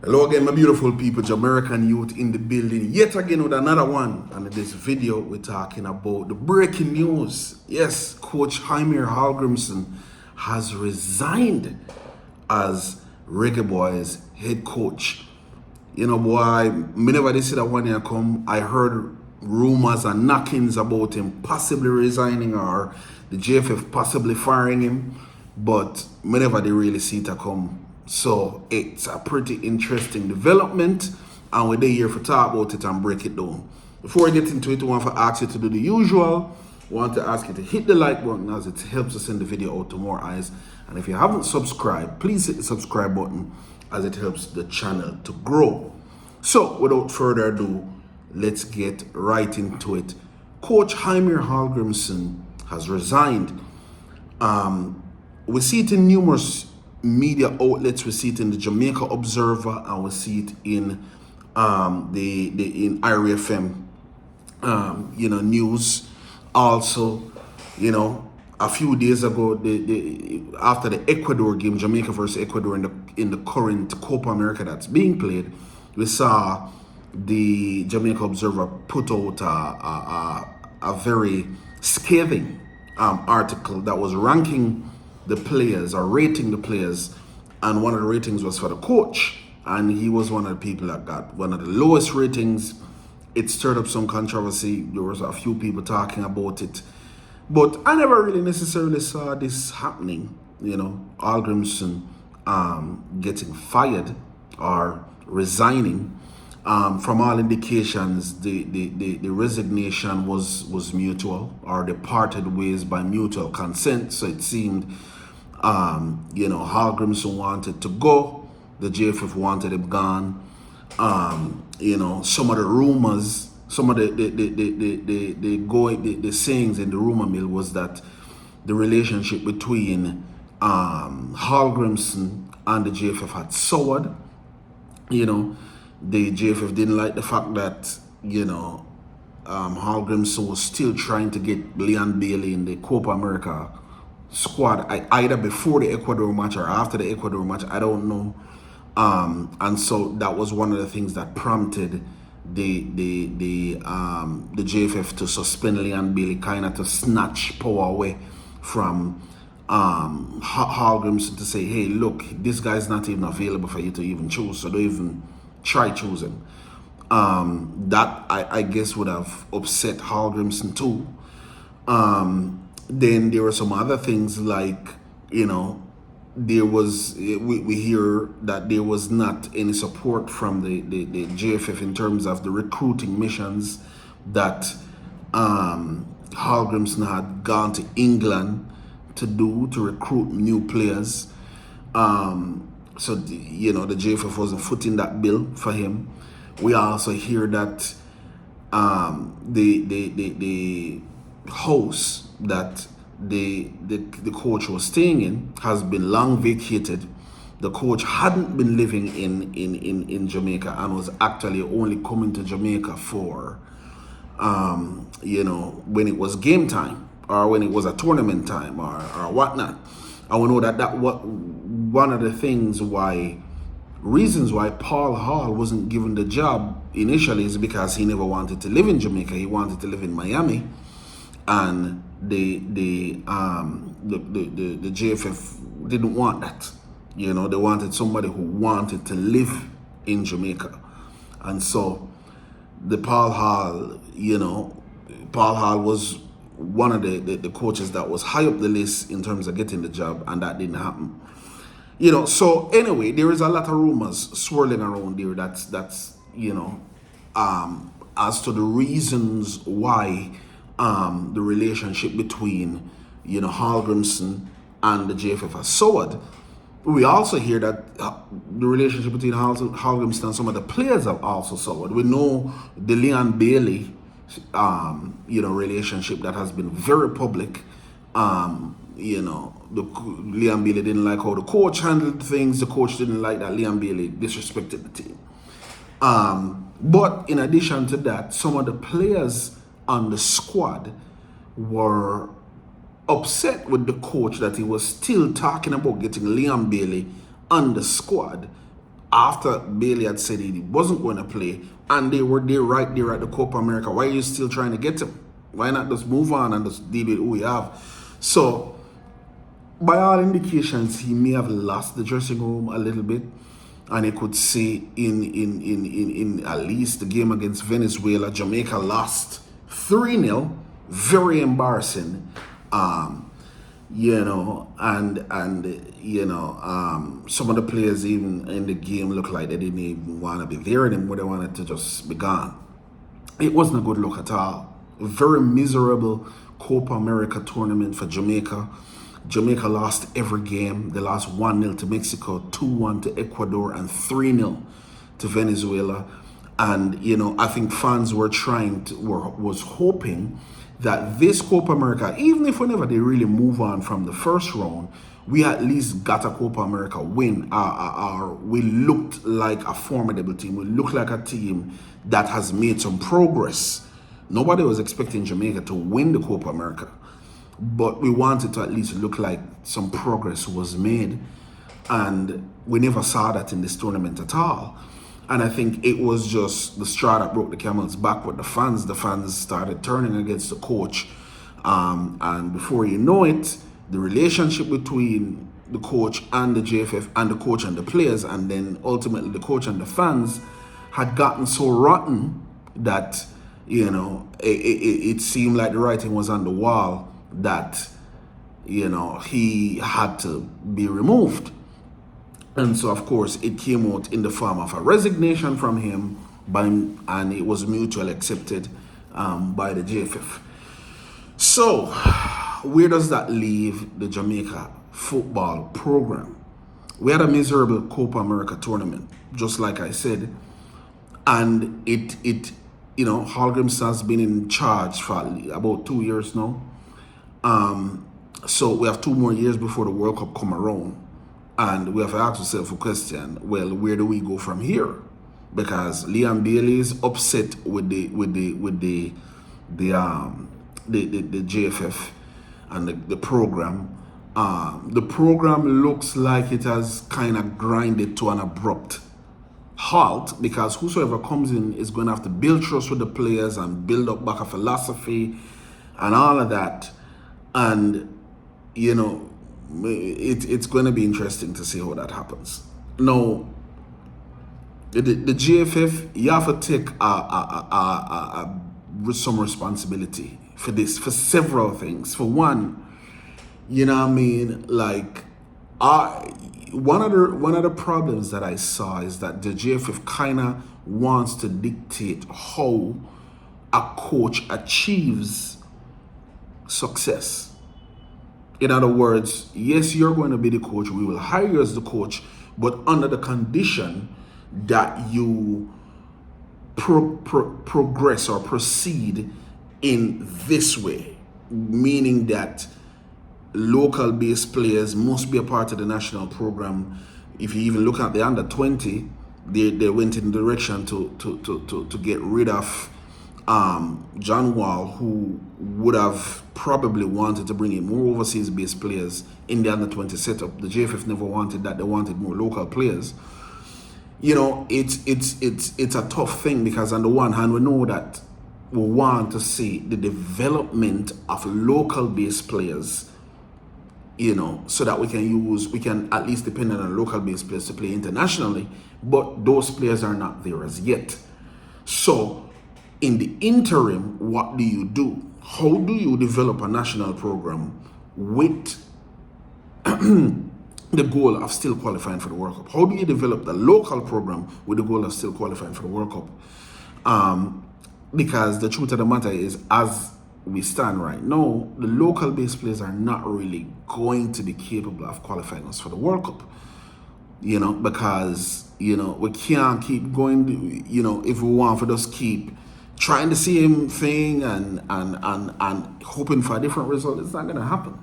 Hello again, my beautiful people, Jamaican youth in the building, yet again with another one. And in this video, we're talking about the breaking news. Yes, Coach Heimir Hallgrimson has resigned as Reggae Boyz head coach. You know, boy, whenever they see that one year come, I heard rumors and knockings about him possibly resigning or the JFF possibly firing him. But whenever they really see it come, so it's a pretty interesting development, and we're here for talk about it and break it down. Before I get into it, I want to ask you to do the usual. I want to ask you to hit the like button as it helps us send the video out to more eyes. And if you haven't subscribed, please hit the subscribe button as it helps the channel to grow. So without further ado, let's get right into it. Coach Heimir Hallgrimson has resigned. We see it in numerous media outlets. We see it in the Jamaica Observer, and we see it in in IRFM news. Also, a few days ago, after the Ecuador game, Jamaica versus Ecuador in the current Copa America that's being played, we saw the Jamaica Observer put out a very scathing article that was ranking the players or rating the players, and one of the ratings was for the coach, and he was one of the people that got one of the lowest ratings. It stirred up some controversy. There was a few people talking about it, but I never really necessarily saw this happening. Hallgrímsson getting fired or resigning. From all indications, the resignation was mutual, or they parted ways by mutual consent. So it seemed, Hallgrímsson wanted to go, the JFF wanted him gone. Some of the rumors, some of the sayings in the rumor mill was that the relationship between Hallgrímsson and the JFF had soured. The JFF didn't like the fact that, Hallgrímsson was still trying to get Leon Bailey in the Copa America squad, either before the Ecuador match or after the Ecuador match, I don't know. And so that was one of the things that prompted the JFF to suspend Leon Bailey, kind of to snatch power away from Hallgrímsson, to say, hey, look, this guy's not even available for you to even choose, so don't even try choosing. That I guess would have upset Hallgrímsson too. Then there were some other things like, there was, we hear that there was not any support from the JFF in terms of the recruiting missions that Hallgrímsson had gone to England to do, to recruit new players. So, the JFF wasn't footing that bill for him. We also hear that the house that the coach was staying in has been long vacated. The coach hadn't been living in Jamaica and was actually only coming to Jamaica for, when it was game time or when it was a tournament time or whatnot. And we know that one of the reasons why Paul Hall wasn't given the job initially is because he never wanted to live in Jamaica. He wanted to live in Miami, and the JFF didn't want that. They wanted somebody who wanted to live in Jamaica. And so the Paul Hall was one of the coaches that was high up the list in terms of getting the job, and that didn't happen. So anyway, there is a lot of rumors swirling around there that's as to the reasons why the relationship between Hallgrímsson and the JFF has soured. We also hear that the relationship between Hallgrímsson and some of the players have also soured. We know the Leon Bailey relationship that has been very public. Leon Bailey didn't like how the coach handled things. The coach didn't like that Leon Bailey disrespected the team. But in addition to that, some of the players on the squad were upset with the coach that he was still talking about getting Leon Bailey on the squad after Bailey had said he wasn't going to play, and they were there right there at the Copa America. Why are you still trying to get him? Why not just move on and just deal with who we have? So, by all indications, he may have lost the dressing room a little bit, and you could see in at least the game against Venezuela, Jamaica lost 3-0, very embarrassing. You know, and you know, some of the players even in the game looked like they didn't even want to be there anymore. They wanted to just be gone. It wasn't a good look at all. A very miserable Copa America tournament for Jamaica. Jamaica lost every game. They lost 1-0 to Mexico, 2-1 to Ecuador, and 3-0 to Venezuela. And you know, I think fans were was hoping that this Copa America, even if whenever they really move on from the first round, we at least got a Copa America win. We looked like a formidable team. We looked like a team that has made some progress. Nobody was expecting Jamaica to win the Copa America, but we wanted to at least look like some progress was made. And we never saw that in this tournament at all. And I think it was just the straw that broke the camel's back with the fans. The fans started turning against the coach. And before you know it, the relationship between the coach and the JFF and the coach and the players, and then ultimately the coach and the fans, had gotten so rotten that, you know, it seemed like the writing was on the wall that, you know, he had to be removed. And so, of course, it came out in the form of a resignation from him, and it was mutually accepted by the JFF. So, where does that leave the Jamaica football program? We had a miserable Copa America tournament, just like I said, and it you know, Hallgrímsson has been in charge for about 2 years now. So we have 2 more years before the World Cup come around. And we have to ask ourselves a question, well, where do we go from here? Because Liam Bailey is upset with the JFF and the program. The program looks like it has kind of grinded to an abrupt halt, because whosoever comes in is going to have to build trust with the players and build up back a philosophy and all of that. And, you know, it's going to be interesting to see how that happens. Now, the GFF, you have to take some responsibility for this, for several things. For one, you know what I mean, like, one of the problems that I saw is that the GFF kind of wants to dictate how a coach achieves success. In other words, yes, you're going to be the coach. We will hire you as the coach, but under the condition that you progress or proceed in this way, meaning that local-based players must be a part of the national program. If you even look at the under 20, they went in the direction to get rid of John Wall, who would have probably wanted to bring in more overseas-based players in the under 20 setup. The JFF never wanted that; they wanted more local players. You know, it's a tough thing, because on the one hand, we know that we want to see the development of local-based players, you know, so that we can at least depend on a local-based players to play internationally, but those players are not there as yet. So, in the interim, what do you do? How do you develop a national program with the goal of still qualifying for the World Cup? How do you develop the local program with the goal of still qualifying for the World Cup? Because the truth of the matter is, as we stand right now, the local-based players are not really going to be capable of qualifying us for the World Cup. You know, because, you know, we can't keep going, you know, if we want to just keep trying the same thing and hoping for a different result, it's not going to happen.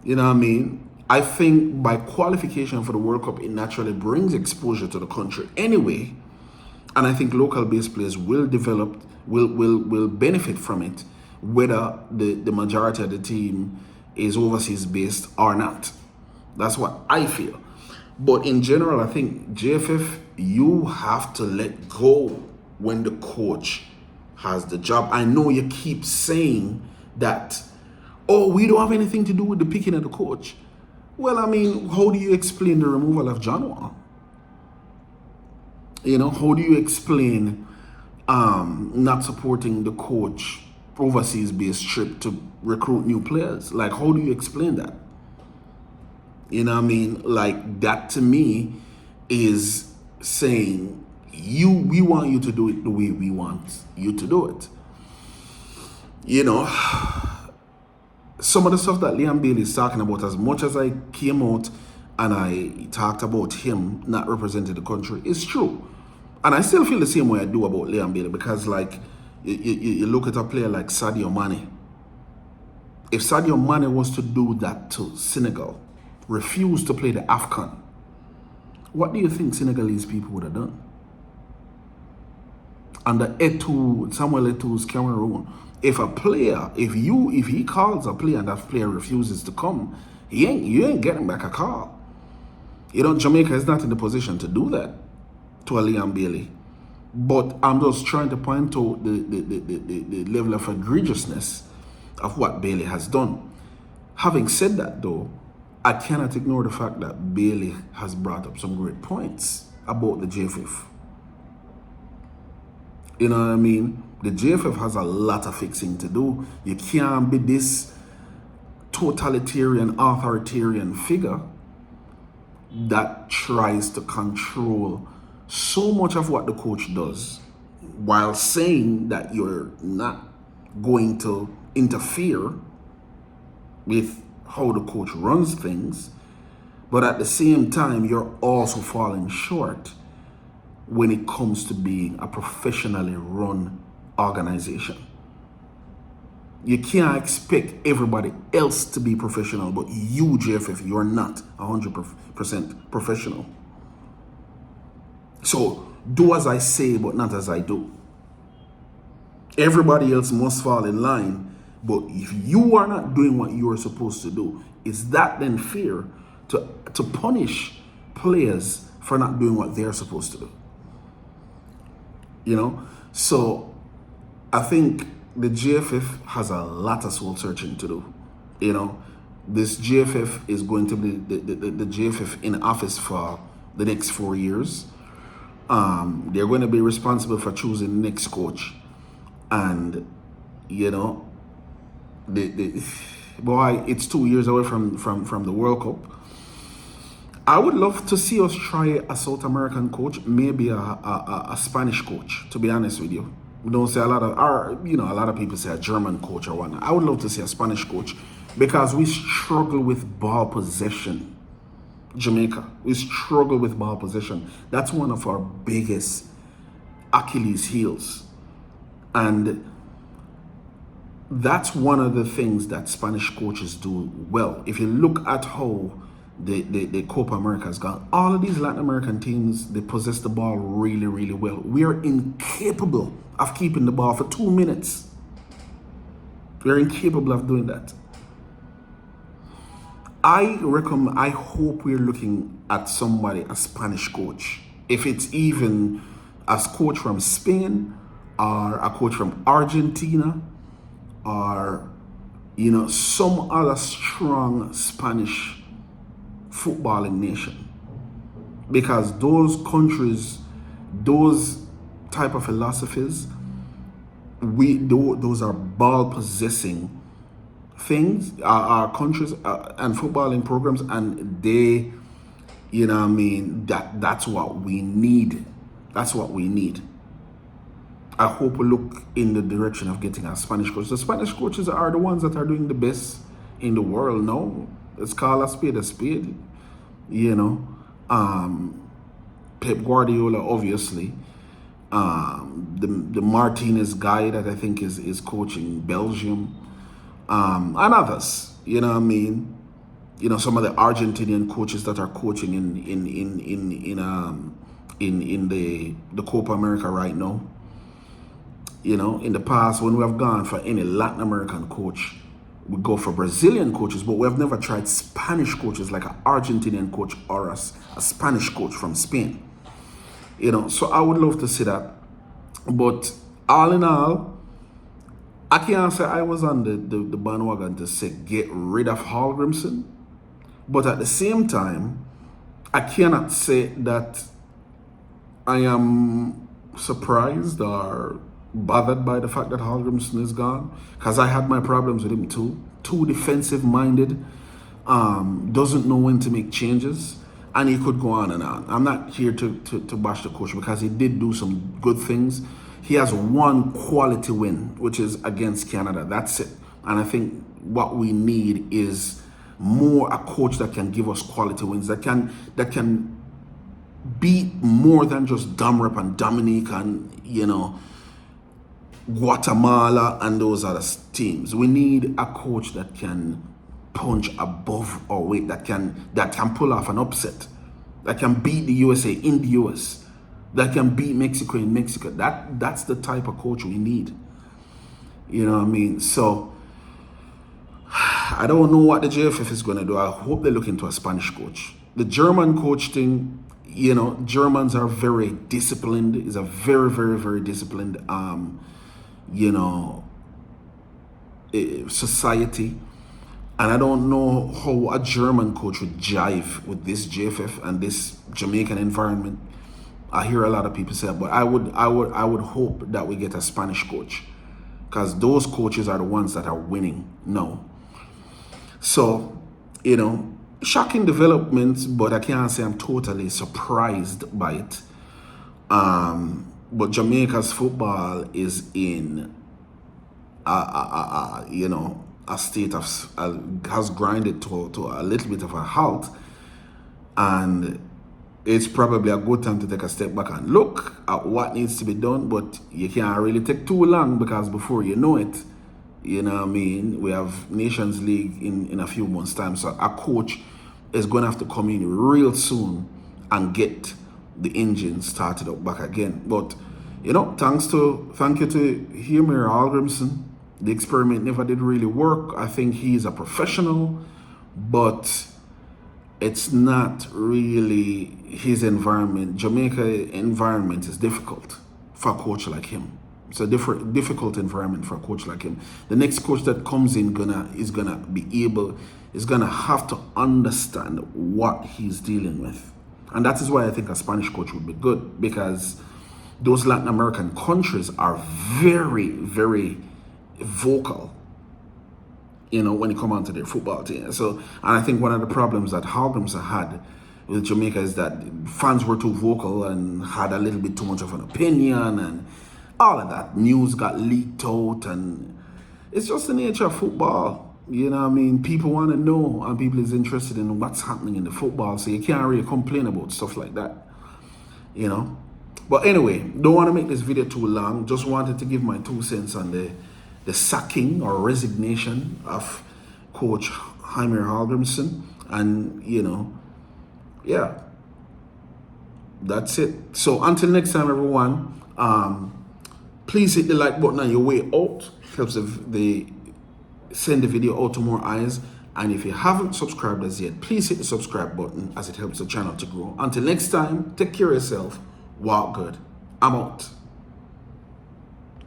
You know what I mean? I think by qualification for the World Cup, it naturally brings exposure to the country anyway. And I think local-based players will develop, will benefit from it, whether the majority of the team is overseas-based or not. That's what I feel. But in general, I think JFF, you have to let go when the coach has the job. I know you keep saying that, oh, we don't have anything to do with the picking of the coach. Well, I mean, how do you explain the removal of John Wall? How do you explain not supporting the coach overseas-based trip to recruit new players? Like, how do you explain that? Like, that to me is saying, we want you to do it the way we want you to do it. Some of the stuff that Liam Bailey is talking about, as much as I came out and I talked about him not representing the country, is true. And I still feel the same way I do about Liam Bailey, because like, you look at a player like Sadio Mane. If Sadio Mane was to do that to Senegal, refuse to play the AFCON, what do you think Senegalese people would have done? Under Samuel Eto'o's Cameroon, if he calls a player and that player refuses to come, you ain't getting back a call. Jamaica is not in the position to do that to a Liam Bailey. But I'm just trying to point out the level of egregiousness of what Bailey has done. Having said that, though, I cannot ignore the fact that Bailey has brought up some great points about the JFF. You know what I mean? The JFF has a lot of fixing to do. You can't be this totalitarian, authoritarian figure that tries to control so much of what the coach does, while saying that you're not going to interfere with how the coach runs things, but at the same time, you're also falling short when it comes to being a professionally run organization. You can't expect everybody else to be professional, but you, JFF, you're not 100% professional. So do as I say, but not as I do. Everybody else must fall in line, but if you are not doing what you are supposed to do, is that then fair to punish players for not doing what they're supposed to do? So I think the JFF has a lot of soul searching to do. This JFF is going to be the JFF in office for the next 4 years. They're going to be responsible for choosing the next coach. And, boy, it's 2 years away from the World Cup. I would love to see us try a South American coach, maybe a Spanish coach, to be honest with you. We don't say a lot of people say a German coach or whatnot. I would love to see a Spanish coach, because we struggle with ball possession. Jamaica, we struggle with ball possession. That's one of our biggest Achilles heels. And that's one of the things that Spanish coaches do well. If you look at how the Copa America has gone, all of these Latin American teams, they possess the ball really, really well. We are incapable of keeping the ball for 2 minutes. We're incapable of doing that. I hope we're looking at somebody, a Spanish coach. If it's even a coach from Spain, or a coach from Argentina, or some other strong Spanish footballing nation, because those countries, those type of philosophies, those are ball possessing things, our countries and footballing programs, and they, that's what we need. That's what we need. I hope we look in the direction of getting a Spanish coach. The Spanish coaches are the ones that are doing the best in the world. No, let's call a spade a spade. Pep Guardiola, obviously. The Martinez guy that I think is coaching Belgium, and others. Some of the Argentinian coaches that are coaching in the Copa America right now. In the past, when we have gone for any Latin American coach, we go for Brazilian coaches, but we have never tried Spanish coaches like an Argentinian coach or a Spanish coach from Spain. You know, so I would love to see that. But all in all, I can't say I was on the bandwagon to say get rid of Hallgrímsson. But at the same time, I cannot say that I am surprised or bothered by the fact that Hallgrímsson is gone, because I had my problems with him too. Too defensive minded, doesn't know when to make changes, and he could go on and on. I'm not here to bash the coach, because he did do some good things. He has one quality win, which is against Canada. That's it. And I think what we need is more a coach that can give us quality wins, that can beat more than just Dumrep and Dominique and, you know, Guatemala and those other teams. We need a coach that can punch above our weight, that can pull off an upset, that can beat the USA in the US, that can beat Mexico in Mexico. That's the type of coach we need. You know what I mean? So I don't know what the JFF is going to do. I hope they look into a Spanish coach. The German coach thing, you know, Germans are very disciplined. It's a very, very, very disciplined, you know, society. And I don't know how a German coach would jive with this JFF and this Jamaican environment. I hear a lot of people say, but I would hope that we get a Spanish coach, because those coaches are the ones that are winning now. So, you know, shocking developments, but I can't say I'm totally surprised by it. But Jamaica's football is in, you know, a state of, has grinded to a little bit of a halt. And it's probably a good time to take a step back and look at what needs to be done. But you can't really take too long, because before you know it, you know what I mean, we have Nations League in a few months' time. So a coach is going to have to come in real soon and get the engine started up back again. But, you know, thank you to Heimir Hallgrimson. The experiment never did really work. I think he's a professional, but it's not really his environment. Jamaica environment is difficult for a coach like him. It's a difficult environment for a coach like him. The next coach that comes in is gonna have to understand what he's dealing with. And that is why I think a Spanish coach would be good, because those Latin American countries are very, very vocal, you know, when it comes on to their football team. So, and I think one of the problems that Hallgrímsson had with Jamaica is that fans were too vocal and had a little bit too much of an opinion, and all of that news got leaked out, and it's just the nature of football. You know what I mean? People want to know, and people is interested in what's happening in the football, so you can't really complain about stuff like that, you know? But anyway, don't want to make this video too long. Just wanted to give my 2 cents on the sacking or resignation of Coach Heimir Hallgrimson. And, you know, yeah, that's it. So until next time, everyone, please hit the like button on your way out. It helps if send the video out to more eyes. And if you haven't subscribed as yet, please hit the subscribe button, as it helps the channel to grow. Until next time, take care of yourself. Walk good. I'm out.